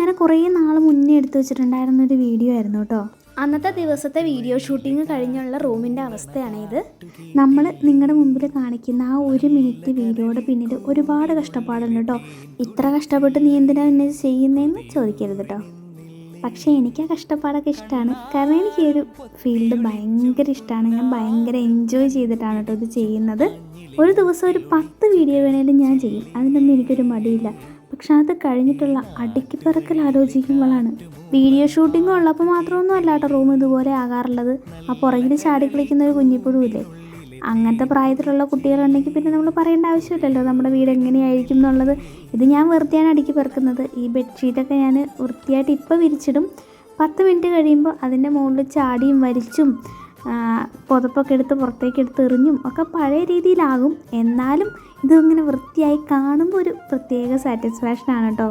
അങ്ങനെ കുറേ നാൾ മുന്നേ എടുത്തു വെച്ചിട്ടുണ്ടായിരുന്നൊരു വീഡിയോ ആയിരുന്നു കേട്ടോ. അന്നത്തെ ദിവസത്തെ വീഡിയോ ഷൂട്ടിങ് കഴിഞ്ഞുള്ള റൂമിൻ്റെ അവസ്ഥയാണ് ഇത്. നമ്മൾ നിങ്ങളുടെ മുമ്പിൽ കാണിക്കുന്ന ആ 1 മിനിറ്റ് വീഡിയോയുടെ പിന്നിൽ ഒരുപാട് കഷ്ടപ്പാടുണ്ട് കേട്ടോ. ഇത്ര കഷ്ടപ്പെട്ട് നീ എന്തിനാണ് എന്നെ ചെയ്യുന്നതെന്ന് ചോദിക്കരുത് കേട്ടോ. പക്ഷേ എനിക്ക് ആ കഷ്ടപ്പാടൊക്കെ ഇഷ്ടമാണ്. കാരണം എനിക്ക് ഈ ഒരു ഫീൽഡ് ഭയങ്കര ഇഷ്ടമാണ്. ഞാൻ ഭയങ്കര എൻജോയ് ചെയ്തിട്ടാണ് കേട്ടോ ഇത് ചെയ്യുന്നത്. ഒരു ദിവസം ഒരു 10 വീഡിയോ വേണേലും ഞാൻ ചെയ്യും. അതിനൊന്നും എനിക്കൊരു മടിയില്ല. പക്ഷെ അത് കഴിഞ്ഞിട്ടുള്ള അടുക്കി പറക്കൽ ആലോചിക്കുമ്പോഴാണ്. വീഡിയോ ഷൂട്ടിംഗ് ഉള്ളപ്പോൾ മാത്രമൊന്നും അല്ല കേട്ടോ റൂം ഇതുപോലെ ആകാറുള്ളത്. ആ പുറകിൽ ചാടി കളിക്കുന്ന ഒരു കുഞ്ഞിപ്പുഴു ഇല്ലേ, അങ്ങനത്തെ പ്രായത്തിലുള്ള കുട്ടികളുണ്ടെങ്കിൽ പിന്നെ നമ്മൾ പറയേണ്ട ആവശ്യമില്ലല്ലോ നമ്മുടെ വീട് എങ്ങനെയായിരിക്കും എന്നുള്ളത്. ഇത് ഞാൻ വെറുതെയാണ് അടുക്കി പെറുക്കുന്നത്. ഈ ബെഡ്ഷീറ്റൊക്കെ ഞാൻ വൃത്തിയായിട്ട് ഇപ്പോൾ വിരിച്ചിടും. 10 മിനിറ്റ് കഴിയുമ്പോൾ അതിൻ്റെ മുകളിൽ ചാടിയും വലിച്ചും പുതപ്പൊക്കെ എടുത്ത് പുറത്തേക്ക് എടുത്ത് എറിഞ്ഞും ഒക്കെ പഴയ രീതിയിലാകും. എന്നാലും ഇതിങ്ങനെ വൃത്തിയായി കാണുമ്പോൾ ഒരു പ്രത്യേക സാറ്റിസ്ഫാക്ഷനാണ് കേട്ടോ.